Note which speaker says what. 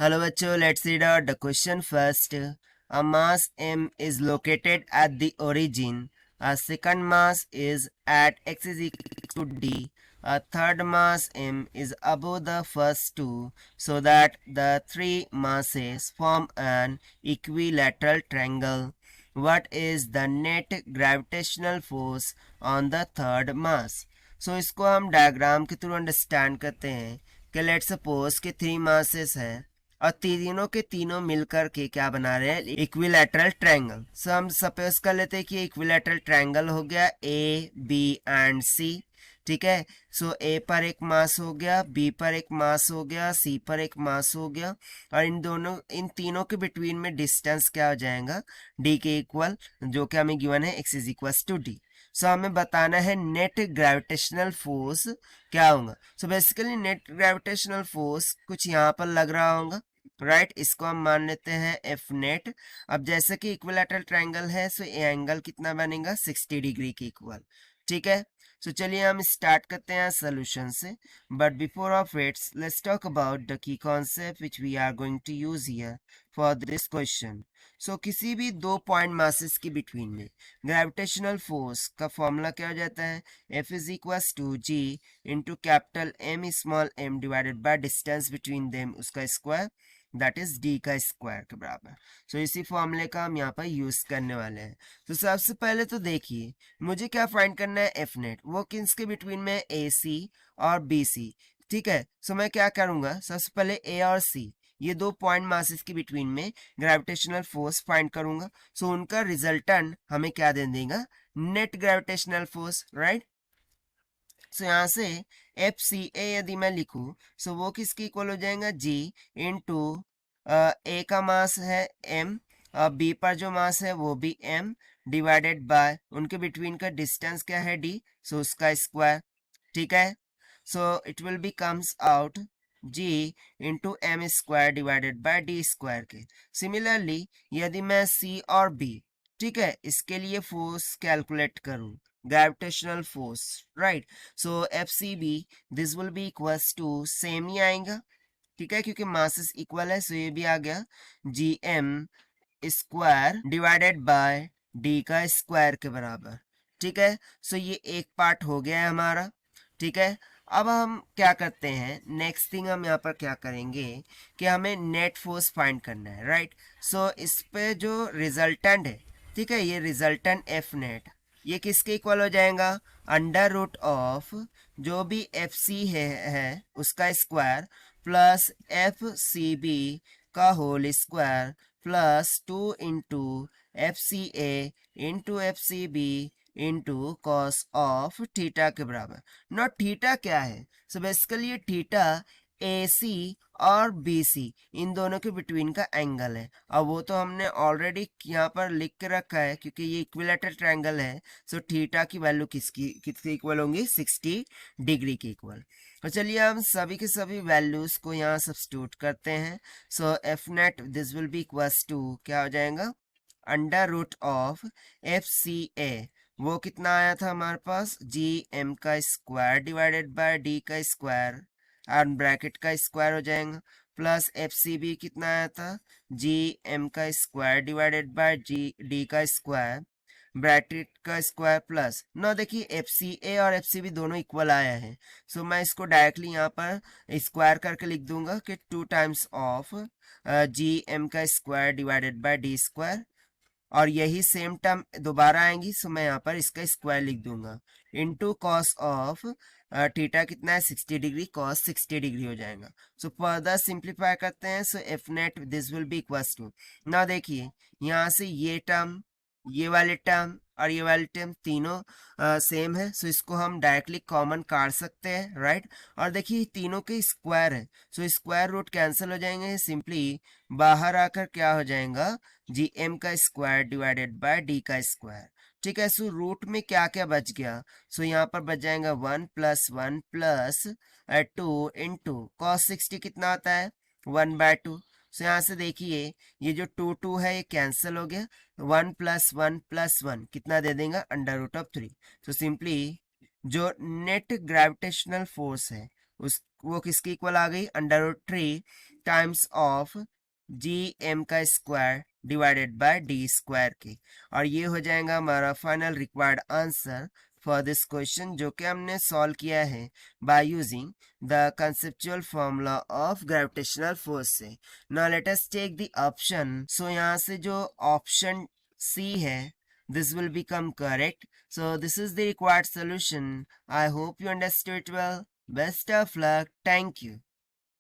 Speaker 1: Hello bachcho, let's read out the question first. A mass m is located at the origin. A second mass is at x is equal to d. A third mass m is above the first two, so that the three masses form an equilateral triangle. What is the net gravitational force on the third mass? So इसको हम diagram के through understand करते हैं कि let suppose कि three masses है और तीनों के तीनों मिलकर के क्या बना रहे हैं, इक्विलैटरल ट्रायंगल। सो हम सपोज कर लेते हैं कि इक्विलैटरल ट्रायंगल हो गया ए बी एंड सी। ठीक है, सो ए पर एक मास हो गया, बी पर एक मास हो गया, सी पर एक मास हो गया, और इन तीनों के बिटवीन में डिस्टेंस क्या हो जाएगा, डी के इक्वल, जो कि हमें गिवन है X is equal to D. So हमें बताना है नेट ग्रेविटेशनल फोर्स क्या होगा। So basically net gravitational force कुछ यहाँ पर लग रहा होगा, राइट। इसको हम मान लेते हैं एफ नेट। अब जैसे कि इक्विलैटरल ट्रायंगल है, सो ये एंगल कितना बनेगा, 60 डिग्री के इक्वल। ठीक है, सो चलिए हम स्टार्ट करते हैं सोल्यूशन से। But before of its let's talk about the key concept which we are going to use here for this question. So किसी भी दो पॉइंट मासेस के बिटवीन में ग्रेविटेशनल फोर्स का फॉर्मूला क्या हो जाता है, F is equal to G into capital M small M divided by distance between them, उसका स्क्वायर, दैट इज डी का स्क्वायर के बराबर। सो इसी फॉर्मूले का हम यहाँ पर यूज करने वाले हैं। तो सबसे पहले तो देखिए मुझे क्या फाइंड करना है, एफ नेट, वो किसके बिटवीन में, ए सी और बी सी। ठीक है, सो मैं क्या करूंगा, सबसे पहले ए और सी, ये दो पॉइंट मासेस के बिटवीन में ग्रेविटेशनल फोर्स फाइंड करूंगा। सो उनका रिजल्टेंट हमें क्या दे देगा, नेट ग्रेविटेशनल फोर्स, राइट। सो यहाँ से एफ सी ए यदि मैं लिखूं, सो वो किसके इक्वल हो जाएगा, जी इंटू ए का मास है एम, बी पर जो मास है वो भी एम, डिवाइडेड बाय उनके बिटवीन का डिस्टेंस क्या है, डी, सो उसका स्क्वायर। ठीक है, so it will be comes out G into M square divided by D square के। सिमिलरली यदि मैं सी और बी, ठीक है, इसके लिए फोर्स कैलकुलेट करूं, gravitational force, right. So F C B this will be equals to, same ही आएगा, ठीक है, क्योंकि मासेस इक्वल है, सो ये भी आ गया G M square divided by D का स्क्वायर के बराबर। ठीक है, सो ये एक पार्ट हो गया है हमारा। ठीक है, अब हम क्या करते हैं, नेक्स्ट थिंग हम यहाँ पर क्या करेंगे कि हमें नेट फोर्स फाइंड करना है, राइट। सो इस पे जो रिजल्टेंट है, ठीक है, ये रिजल्टेंट एफ नेट, ये किसके इक्वल हो जाएगा, अंडर रूट ऑफ जो भी एफ सी है उसका square plus F C B का whole square plus 2 into F C A into F C B into cos of theta के बराबर। नॉट थीटा क्या है, सो बेसिकली ये थीटा ए सी और बी सी इन दोनों के बिटवीन का एंगल है। अब वो तो हमने ऑलरेडी यहाँ पर लिख के रखा है क्योंकि ये इक्विलेटरल ट्रायंगल है, सो थीटा की वैल्यू किसके इक्वल होंगी, 60 डिग्री के इक्वल। तो चलिए हम सभी के सभी वैल्यूज को यहाँ सब्स्टिट्यूट करते हैं। So F net this will be equals to क्या हो जाएगा, under root of F C A, वो कितना आया था हमारे पास, जी एम का स्क्वायर डिवाइडेड बाय डी का स्क्वायर और ब्रैकेट का स्क्वायर हो जाएगा, प्लस एफ सी बी कितना आया था, जी एम का square divided by G D का स्क्वायर ब्रैकेट का स्क्वायर प्लस, ना देखिए एफ सी ए और एफ सी बी दोनों इक्वल आया है, सो मैं इसको डायरेक्टली यहाँ पर स्क्वायर करके लिख दूंगा कि 2 टाइम्स ऑफ जी एम का square divided by D square, और यही सेम टर्म दोबारा आएंगी, सो मैं यहाँ पर इसका स्क्वायर लिख दूंगा इनटू कॉस ऑफ थीटा कितना है, 60 डिग्री, कॉस 60 डिग्री हो जाएगा। सो फर्दर सिंप्लीफाई करते हैं, so F net this will be equals to, ना देखिए यहाँ से ये टर्म, ये वाले टर्म और ये वाले टर्म तीनों सेम है, सो इसको हम डायरेक्टली कॉमन काट सकते हैं, राइट। और देखिए तीनों के स्क्वायर है, सो स्क्वायर रूट कैंसिल हो जाएंगे, सिंपली बाहर आकर क्या हो जाएगा, जी एम का स्क्वायर डिवाइडेड बाय डी का स्क्वायर। ठीक है, सो रूट में क्या क्या बच गया, सो यहाँ पर बच जाएगा 1 प्लस 1 प्लस 2 इंटू कॉस 60 कितना आता है, 1/2। सो यहाँ से देखिए ये जो 2 है ये कैंसिल हो गया, 1 प्लस 1 प्लस 1 कितना दे देगा, अंडर रूट ऑफ 3। तो सिंपली जो नेट ग्रेविटेशनल फोर्स है उस वो किसकी इक्वल आ गई, under root 3 times of G M का square divided by D square के। और ये हो जाएगा हमारा final required answer for this question, जो कि हमने सॉल्व किया है by using the conceptual formula of gravitational force से। Now let us take the option. So यहाँ से जो ऑप्शन सी है, this will become correct. So this is the required solution. I hope you understood it well. Best of luck. Thank you.